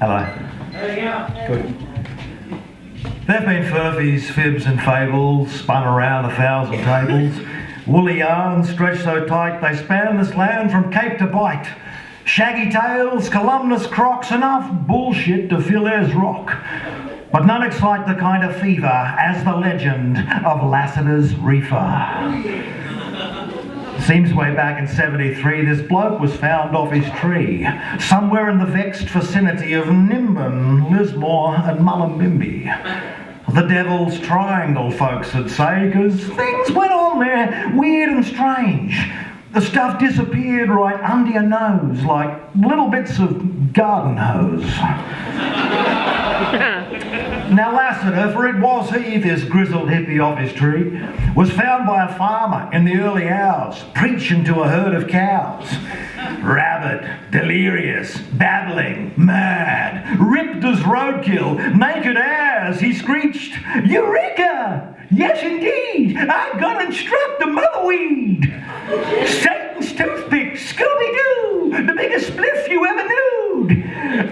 Hello. There you go. Good. There've been furfies, fibs and fables spun around 1,000 tables. Woolly yarns stretched so tight they span this land from Cape to Bight. Shaggy tails, columnus crocs, enough bullshit to fill Ayers Rock. But none excite the kind of fever as the legend of Lassiter's Reefer. Seems way back in 73 this bloke was found off his tree, somewhere in the vexed vicinity of Nimbin, Lismore and Mullumbimby. The Devil's Triangle, folks would say, because things went on there weird and strange. The stuff disappeared right under your nose, like little bits of garden hose. Now Lassiter, for it was he, this grizzled hippie off his tree, was found by a farmer in the early hours, preaching to a herd of cows. Rabid, delirious, babbling, mad, ripped as roadkill, naked as he screeched, "Eureka! Yes indeed, I've gone and struck the motherweed! Satan's toothpick, Scooby-Doo, the biggest spliff you ever knew!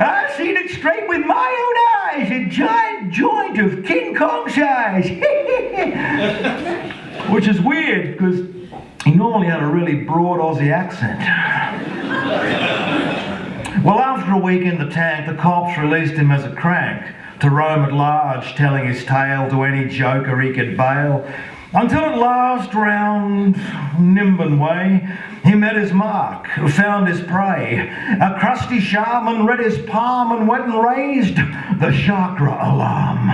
I've seen it straight with my own eyes, a giant joint of King Kong size!" Which is weird, because he normally had a really broad Aussie accent. Well, after a week in the tank, the cops released him as a crank to roam at large, telling his tale to any joker he could bail. Until at last, round Nimbin way, he met his mark, found his prey. A crusty shaman read his palm and went and raised the chakra alarm.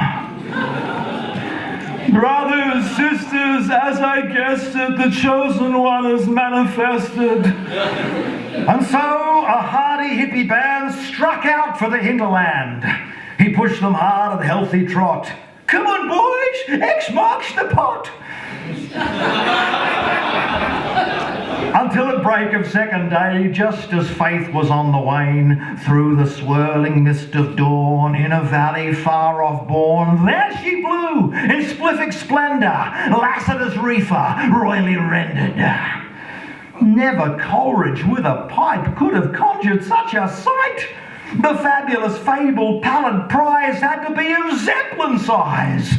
Brothers, sisters, as I guessed it, the chosen one is manifested. And so a hardy hippie band struck out for the hinterland. He pushed them hard at healthy trot. "Come on, boys, X marks the pot." Until at break of second day, just as faith was on the wane, through the swirling mist of dawn, in a valley far off born, there she blew, in spliffic splendour, Lassiter's Reefer, royally rendered. Never Coleridge with a pipe could have conjured such a sight. The fabulous fabled pallid prize had to be of Zeppelin size.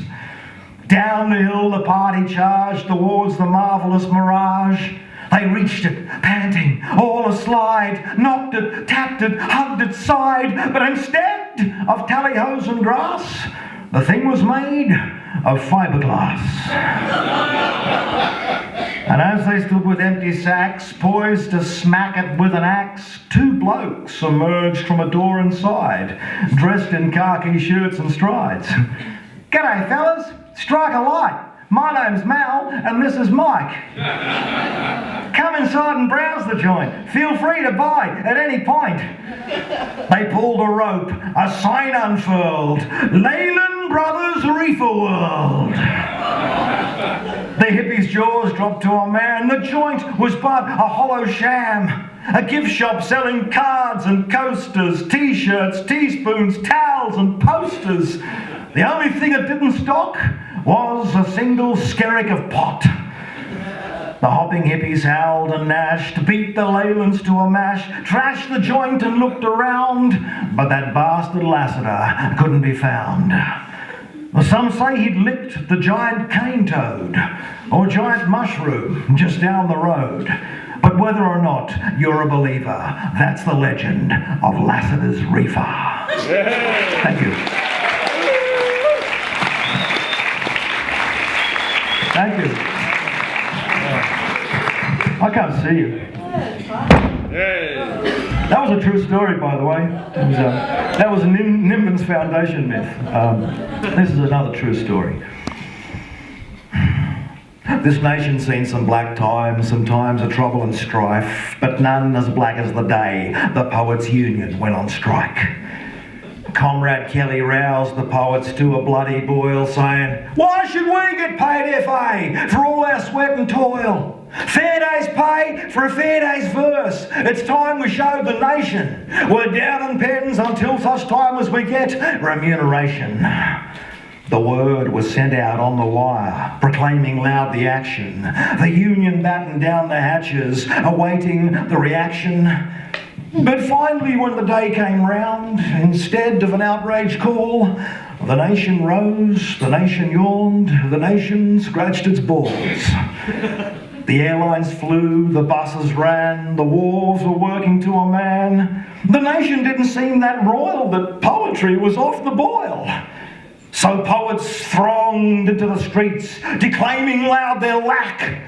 Down the hill the party charged towards the marvellous mirage. They reached it, panting, all aslide, knocked it, tapped it, hugged it, sighed, but instead of tallyhos and grass, the thing was made of fiberglass. And as they stood with empty sacks, poised to smack it with an axe, two blokes emerged from a door inside, dressed in khaki shirts and strides. "G'day, fellas. Strike a light. My name's Mal, and this is Mike. Come inside and browse the joint. Feel free to buy at any point." They pulled a rope, a sign unfurled, "Leyland Brothers Reefer World." The hippie's jaws dropped to a man. The joint was but a hollow sham. A gift shop selling cards and coasters, t-shirts, teaspoons, towels and posters. The only thing it didn't stock was a single skerrick of pot. The hopping hippies howled and gnashed, beat the Leylands to a mash, trashed the joint and looked around, but that bastard Lassiter couldn't be found. Some say he'd licked the giant cane toad, or giant mushroom just down the road. But whether or not you're a believer, that's the legend of Lassiter's Reefer. Thank you. Thank you. I can't see you. That was a true story, by the way. That was a Nimbin's Foundation myth. This is another true story. This nation's seen some black times, some times of trouble and strife, but none as black as the day the Poets' Union went on strike. Comrade Kelly roused the poets to a bloody boil, saying, "Why should we get paid FA for all our sweat and toil? Fair day's pay for a fair day's verse. It's time we showed the nation we're down in pens until such time as we get remuneration." The word was sent out on the wire, proclaiming loud the action. The union battened down the hatches, awaiting the reaction. But finally, when the day came round, instead of an outraged call, the nation rose, the nation yawned, the nation scratched its balls. The airlines flew, the buses ran, the wharves were working to a man. The nation didn't seem that royal that poetry was off the boil. So poets thronged into the streets, declaiming loud their lack.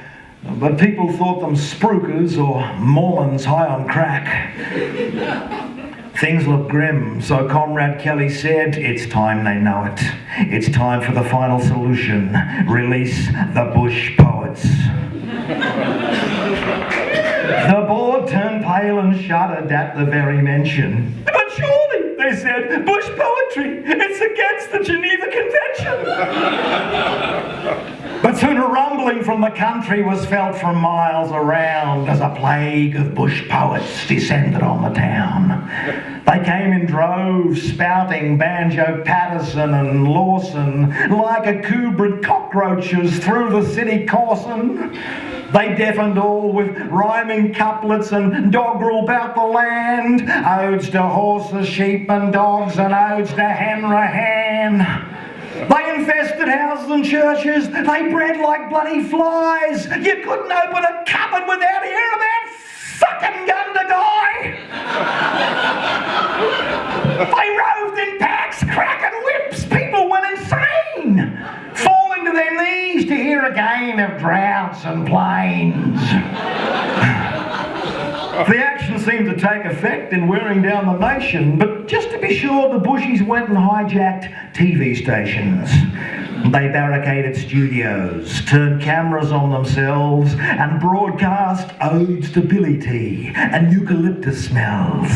But people thought them spruikers or Mormons high on crack. Things looked grim, so Comrade Kelly said, it's time they know it. It's time for the final solution. Release the bush poets. The board turned pale and shuddered at the very mention. But surely, they said, bush poetry, it's against the Geneva Convention. But soon a rumbling from the country was felt from miles around as a plague of bush poets descended on the town. They came in droves, spouting Banjo Patterson and Lawson like a Kubrick cockroaches through the city coursing. They deafened all with rhyming couplets and doggerel about the land, odes to horses, sheep and dogs, and odes to Hanrahan. They infested houses and churches, they bred like bloody flies. You couldn't open a cupboard without hearing that fucking Gundagai. They roved in packs, cracking whips, people went insane, falling to their knees to hear again of droughts and plains. The action seemed to take effect in wearing down the nation, but just to be sure, the bushies went and hijacked TV stations. They barricaded studios, turned cameras on themselves, and broadcast odes to Billy Tea and eucalyptus smells.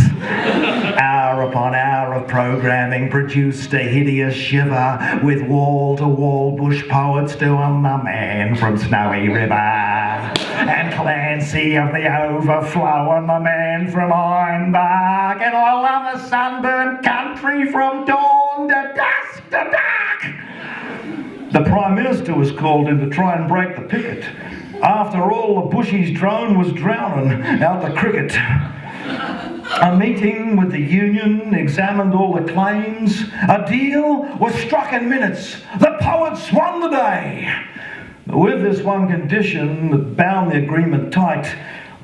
Hour upon hour of programming produced a hideous shiver with wall-to-wall bush poets doing The Man from Snowy River and Clancy of the Overflow and The Man from Ironbark and I Love a Sunburnt Country from dawn to dusk to dark. The Prime Minister was called in to try and break the picket. After all, the bushies' drone was drowning out the cricket. A meeting with the union examined all the claims. A deal was struck in minutes. The poets won the day. With this one condition that bound the agreement tight,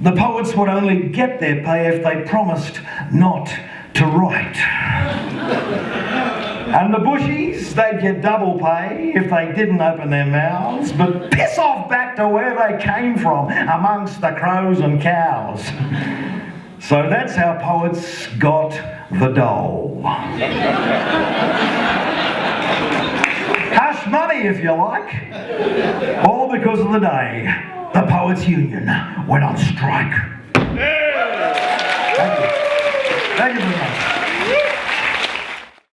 the poets would only get their pay if they promised not to write. And the bushies, they'd get double pay if they didn't open their mouths, but piss off back to where they came from, amongst the crows and cows. So that's how poets got the dole. Hush money, if you like. All because of the day the Poets' Union went on strike. Thank you. Thank you very much.